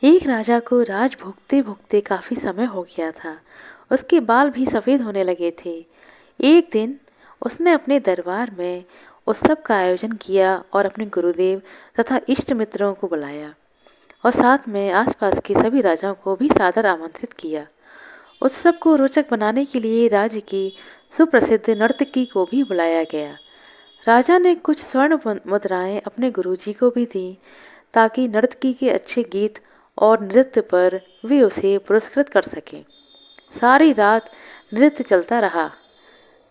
एक राजा को राज भोगते भोगते काफी समय हो गया था। उसके बाल भी सफेद होने लगे थे। एक दिन उसने अपने दरबार में उत्सव का आयोजन किया और अपने गुरुदेव तथा इष्ट मित्रों को बुलाया और साथ में आसपास के सभी राजाओं को भी सादर आमंत्रित किया। उत्सव को रोचक बनाने के लिए राज्य की सुप्रसिद्ध नर्तकी को भी बुलाया गया। राजा ने कुछ स्वर्ण मुद्राएं अपने गुरुजी को भी दी ताकि नर्तकी के अच्छे गीत और नृत्य पर वे उसे पुरस्कृत कर सकें। सारी रात नृत्य चलता रहा।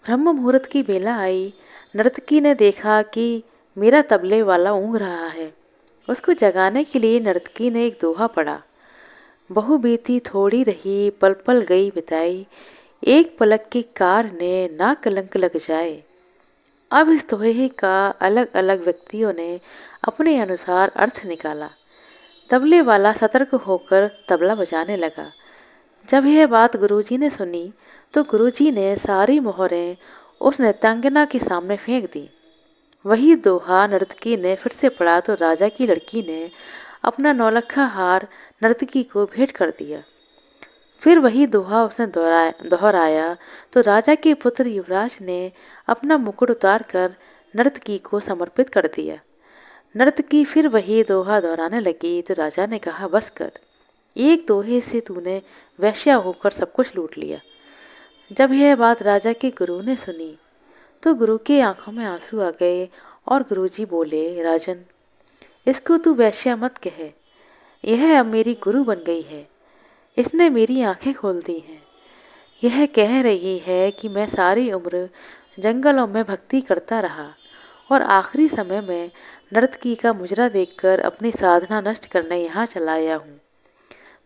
ब्रह्म मुहूर्त की बेला आई। नर्तकी ने देखा कि मेरा तबले वाला ऊँघ रहा है। उसको जगाने के लिए नर्तकी ने एक दोहा पढ़ा। बहु बीती थोड़ी रही पल पल गई बिताई, एक पलक की कार ने ना कलंक लग जाए। अब इस दोहे का अलग अलग व्यक्तियों ने अपने अनुसार अर्थ निकाला। तबले वाला सतर्क होकर तबला बजाने लगा। जब यह बात गुरुजी ने सुनी तो गुरुजी ने सारी मोहरें उस नृत्यांगना के सामने फेंक दी। वही दोहा नर्तकी ने फिर से पढ़ा तो राजा की लड़की ने अपना नौलखा हार नर्तकी को भेंट कर दिया। फिर वही दोहा उसने दोहराया तो राजा के पुत्र युवराज ने अपना मुकुट उतार कर नर्तकी को समर्पित कर दिया। नर्तकी फिर वही दोहा दोहराने लगी तो राजा ने कहा, बस कर, एक दोहे से तूने वैश्या होकर सब कुछ लूट लिया। जब यह बात राजा के गुरु ने सुनी तो गुरु की आंखों में आंसू आ गए और गुरुजी बोले, राजन, इसको तू वैश्या मत कहे, यह अब मेरी गुरु बन गई है। इसने मेरी आंखें खोल दी हैं। यह कह रही है कि मैं सारी उम्र जंगलों में भक्ति करता रहा और आखिरी समय में नर्तकी का मुजरा देखकर अपनी साधना नष्ट करने यहाँ चला आया हूँ।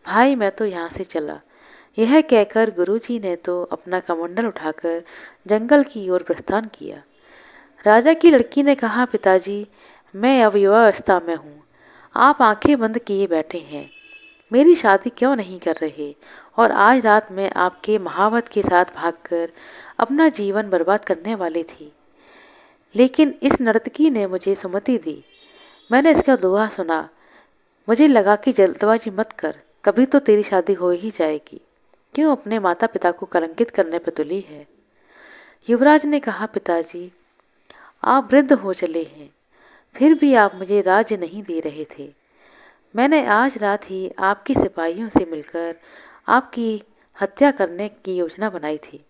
भाई मैं तो यहाँ से चला। यह कहकर गुरुजी ने तो अपना कमंडल उठाकर जंगल की ओर प्रस्थान किया। राजा की लड़की ने कहा, पिताजी, मैं अब युवावस्था में हूँ। आप आंखें बंद किए बैठे हैं। मेरी शादी क्यों नहीं कर रहे और आज रात में आपके महावत के साथ भागकर अपना जीवन बर्बाद करने वाली थी। लेकिन इस नर्तकी ने मुझे सुमति दी। मैंने इसका दोहा सुना। मुझे लगा कि जल्दबाजी मत कर, कभी तो तेरी शादी हो ही जाएगी। क्यों अपने माता पिता को कलंकित करने पर तुली है? युवराज ने कहा, पिताजी, आप वृद्ध हो चले हैं, फिर भी आप मुझे राज्य नहीं दे रहे थे। मैंने आज रात ही आपके सिपाहियों से मिलकर आपकी हत्या करने की योजना बनाई थी।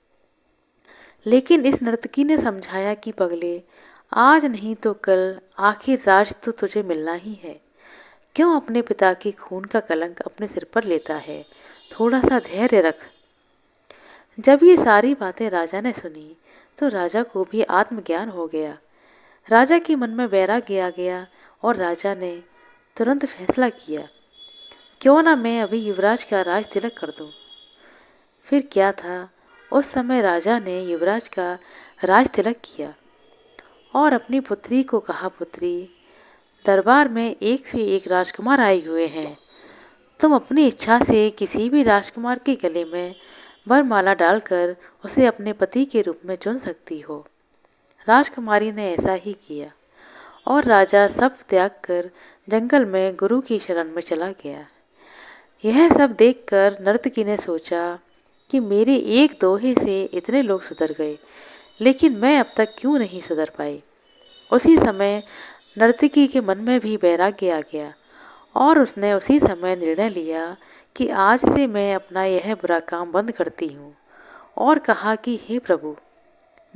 लेकिन इस नर्तकी ने समझाया कि पगले, आज नहीं तो कल आखिर राज तो तुझे मिलना ही है। क्यों अपने पिता के खून का कलंक अपने सिर पर लेता है? थोड़ा सा धैर्य रख। जब ये सारी बातें राजा ने सुनी तो राजा को भी आत्मज्ञान हो गया। राजा के मन में वैराग्य आ गया और राजा ने तुरंत फैसला किया, क्यों ना मैं अभी युवराज का राज तिलक कर दूं। फिर क्या था, उस समय राजा ने युवराज का राज तिलक किया और अपनी पुत्री को कहा, पुत्री, दरबार में एक से एक राजकुमार आए हुए हैं। तुम अपनी इच्छा से किसी भी राजकुमार के गले में वरमाला डालकर उसे अपने पति के रूप में चुन सकती हो। राजकुमारी ने ऐसा ही किया और राजा सब त्याग कर जंगल में गुरु की शरण में चला गया। यह सब देखकर नर्तकी ने सोचा कि मेरे एक दोहे से इतने लोग सुधर गए, लेकिन मैं अब तक क्यों नहीं सुधर पाई। उसी समय नर्तकी के मन में भी वैराग्य आ गया और उसने उसी समय निर्णय लिया कि आज से मैं अपना यह बुरा काम बंद करती हूँ और कहा कि हे प्रभु,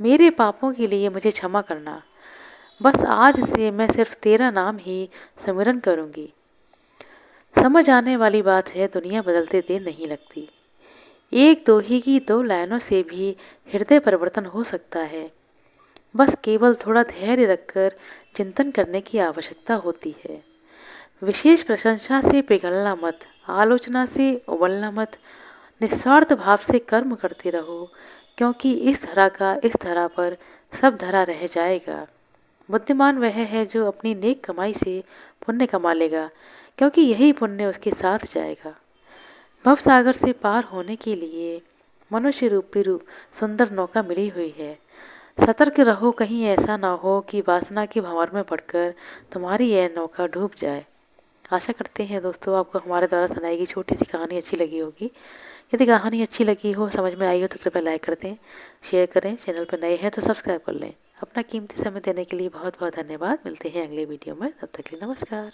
मेरे पापों के लिए मुझे क्षमा करना। बस आज से मैं सिर्फ तेरा नाम ही सिमरन करूँगी। समझ आने वाली बात है, दुनिया बदलते देर नहीं लगती। एक दोहे की दो लाइनों से भी हृदय परिवर्तन हो सकता है। बस केवल थोड़ा धैर्य रखकर चिंतन करने की आवश्यकता होती है। विशेष प्रशंसा से पिघलना मत, आलोचना से उबलना मत, निस्वार्थ भाव से कर्म करते रहो, क्योंकि इस धरा का इस धरा पर सब धरा रह जाएगा। बुद्धिमान वह है जो अपनी नेक कमाई से पुण्य कमा लेगा, क्योंकि यही पुण्य उसके साथ जाएगा। भवसागर से पार होने के लिए मनुष्य रूपी सुंदर नौका मिली हुई है। सतर्क रहो, कहीं ऐसा ना हो कि वासना के भंवर में पड़कर तुम्हारी यह नौका डूब जाए। आशा करते हैं दोस्तों आपको हमारे द्वारा सुनाई गई छोटी सी कहानी अच्छी लगी होगी। यदि कहानी अच्छी लगी हो, समझ में आई हो तो कृपया लाइक कर दें, शेयर करें। चैनल पर नए हैं तो सब्सक्राइब कर लें। अपना कीमती समय देने के लिए बहुत बहुत धन्यवाद। मिलते हैं अगले वीडियो में, तब तक के लिए नमस्कार।